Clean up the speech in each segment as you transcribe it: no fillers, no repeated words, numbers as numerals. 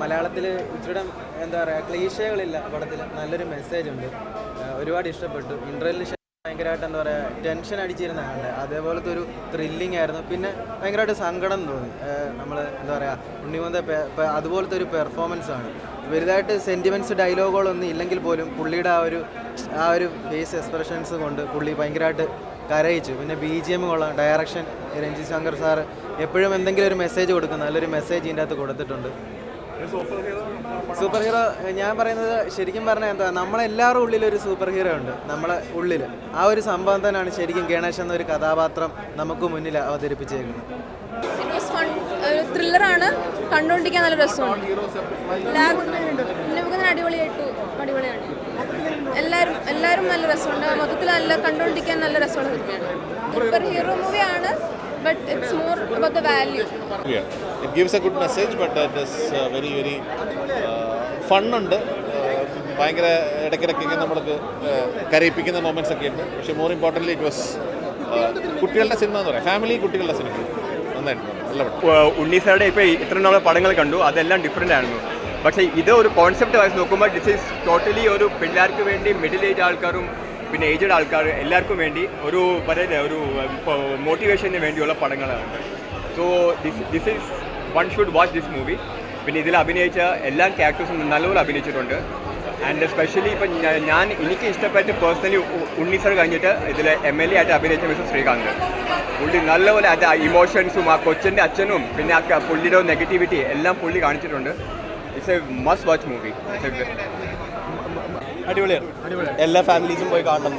മലയാളത്തിൽ ഇച്ചിരി എന്താ പറയുക ക്ലീശകളില്ല പടത്തിൽ, നല്ലൊരു മെസ്സേജ് ഉണ്ട്. ഒരുപാട് ഇഷ്ടപ്പെട്ടു. ഇൻ്റർവെല്ലിന് ശേഷം ഭയങ്കരമായിട്ട് എന്താ പറയുക ടെൻഷൻ അടിച്ചിരുന്നതാണ്. അതേപോലത്തെ ഒരു ത്രില്ലിംഗ് ആയിരുന്നു. പിന്നെ ഭയങ്കരമായിട്ട് സങ്കടം തോന്നി. നമ്മൾ എന്താ പറയുക ഉണ്ണിമൂന്ത അതുപോലത്തെ ഒരു പെർഫോമൻസ് ആണ്. വലുതായിട്ട് സെൻറ്റിമെൻറ്റ്സ് ഡയലോഗുകളൊന്നും ഇല്ലെങ്കിൽ പോലും പുള്ളിയുടെ ആ ഒരു ഫേസ് എക്സ്പ്രഷൻസ് കൊണ്ട് പുള്ളി ഭയങ്കരമായിട്ട് കരയിച്ചു. പിന്നെ BGM കൊള്ളാം. ഡയറക്ഷൻ രഞ്ജിത് ശങ്കർ സാറ് എപ്പോഴും എന്തെങ്കിലും ഒരു മെസ്സേജ് കൊടുക്കും. നല്ലൊരു മെസ്സേജ് ഇതിൻ്റെ അകത്ത് കൊടുത്തിട്ടുണ്ട്. സൂപ്പർ ഹീറോ ഞാൻ പറയുന്നത് ശരിക്കും പറഞ്ഞാൽ എന്താ, നമ്മളെല്ലാവരുടെ ഉള്ളിലൊരു സൂപ്പർ ഹീറോ ഉണ്ട്. നമ്മളെ ഉള്ളിൽ ആ ഒരു സംഭവം തന്നെയാണ് ശരിക്കും ഗണേഷ് എന്നൊരു കഥാപാത്രം നമുക്ക് മുന്നിൽ അവതരിപ്പിച്ചേക്കുന്നത്. ത്രില്ലറാണ്, കണ്ടുകൊണ്ടിരിക്കാൻ നല്ല രസമുണ്ട്. അടിപൊളിയാണ്. എല്ലാവരും നല്ല രസമുണ്ട്. മൊത്തത്തിൽ നല്ല കണ്ടുകൊണ്ടിരിക്കാൻ നല്ല രസമുള്ള സിനിമയാണ്. സൂപ്പർ ഹീറോ മൂവിയാണ്, but it's more about the value. Yeah, it gives a good message, but it is very fun ഉണ്ട്. ഭയങ്കര ഇടയ്ക്കിടയ്ക്കൊക്കെ നമ്മൾക്ക് കരയിപ്പിക്കുന്ന മൊമെൻറ്റ്സ് ഒക്കെ ഉണ്ട്. പക്ഷേ മോർ ഇമ്പോർട്ടൻ്റ്ലി ഇറ്റ് വാസ് കുട്ടികളുടെ സിനിമ എന്ന് പറയാം, ഫാമിലി കുട്ടികളുടെ സിനിമ നന്നായിട്ടുണ്ട്. നല്ല പടം. ഉണ്ണി സാറുടെ ഇപ്പോൾ ഇത്ര നാളെ പടങ്ങൾ കണ്ടു, അതെല്ലാം ഡിഫറെൻ്റ് ആയിരുന്നു. പക്ഷേ ഇത് ഒരു കോൺസെപ്റ്റ് വൈസ് നോക്കുമ്പോൾ ദിസ് ഈസ് ടോട്ടലി ഒരു പിള്ളേർക്ക് വേണ്ടി മിഡിൽ ഏജ് ആൾക്കാരും പിന്നെ ഏജ്ഡ് ആൾക്കാർ എല്ലാവർക്കും വേണ്ടി ഒരു പറയുന്നത് ഒരു മോട്ടിവേഷന് വേണ്ടിയുള്ള പടങ്ങളാണ്. So this is one should watch this movie. പിന്നെ ഇതിൽ അഭിനയിച്ച എല്ലാ ക്യാരക്ടേഴ്സും നല്ലപോലെ അഭിനയിച്ചിട്ടുണ്ട്. ആൻഡ് സ്പെഷ്യലി ഇപ്പം എനിക്ക് ഇഷ്ടപ്പെട്ട് പേഴ്സണലി ഉണ്ണി സാർ കഴിഞ്ഞിട്ട് ഇതിൽ MLA ആയിട്ട് അഭിനയിച്ച മിസ്റ്റർ ശ്രീകാന്ത്. പുള്ളി നല്ലപോലെ അത് ഇമോഷൻസും ആ കൊച്ചിൻ്റെ അച്ഛനും പിന്നെ ആ പുള്ളിയുടെ നെഗറ്റിവിറ്റി എല്ലാം പുള്ളി കാണിച്ചിട്ടുണ്ട്. It's A must watch movie. അടിപൊളിയാണ്. എല്ലാ ഫാമിലീസും പോയി കാണണം.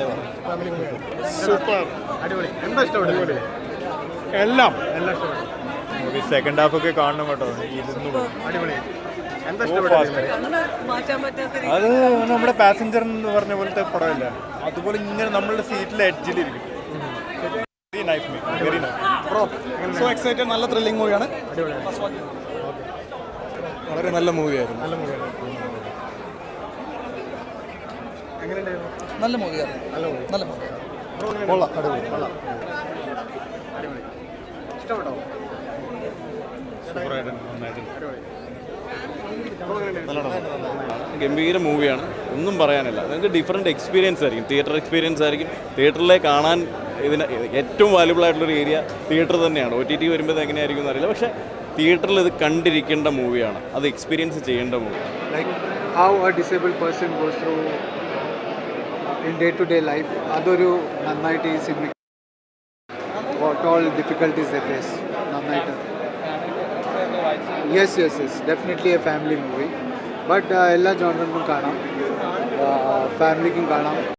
സൂപ്പർ, അടിപൊളി. എന്താ ഇഷ്ടപ്പെട്ടു? എല്ലാം ഇഷ്ടപ്പെട്ടു. സെക്കൻഡ് ഹാഫ് ഒക്കെ കാണണം കേട്ടോ. അടിപൊളി. എന്താ ഇഷ്ടപ്പെട്ടു? അത് നമ്മുടെ പാസഞ്ചർ എന്ന് പറഞ്ഞ പോലത്തെ പടമല്ല, അതുപോലെ ഇങ്ങനെ നമ്മളുടെ സീറ്റിലെ എഡ്ജിലിരിക്കും. Very nice. So excited. നല്ല ത്രില്ലിംഗ് മൂവിയാണ്. വളരെ നല്ല മൂവിയായിരുന്നു. നല്ല മൂവിയാണ്. കൊള്ളാം. അടിപൊളി. ഇഷ്ടപ്പെട്ടോ? ഗംഭീര മൂവിയാണ്, ഒന്നും പറയാനില്ല. നിങ്ങൾക്ക് ഡിഫറെൻറ്റ് എക്സ്പീരിയൻസ് ആയിരിക്കും, തിയേറ്റർ എക്സ്പീരിയൻസ് ആയിരിക്കും. തിയേറ്ററിലെ കാണാൻ ഇതിന് ഏറ്റവും വാല്യുബിൾ ആയിട്ടുള്ളൊരു ഏരിയ തിയേറ്റർ തന്നെയാണ്. OTT വരുമ്പോൾ എങ്ങനെയായിരിക്കും എന്നറിയില്ല, പക്ഷേ തിയേറ്ററിൽ ഇത് കണ്ടിരിക്കേണ്ട മൂവിയാണ്, അത് എക്സ്പീരിയൻസ് ചെയ്യേണ്ട movie. Like how a disabled person goes through in day-to-day life. അതൊരു നന്നായിട്ട് ഈ cinema what all difficulties they face നന്നായിട്ട്. Yes definitely A family movie. But എല്ലാ ജോണറിനും കാണാം, ഫാമിലിക്കും കാണാം.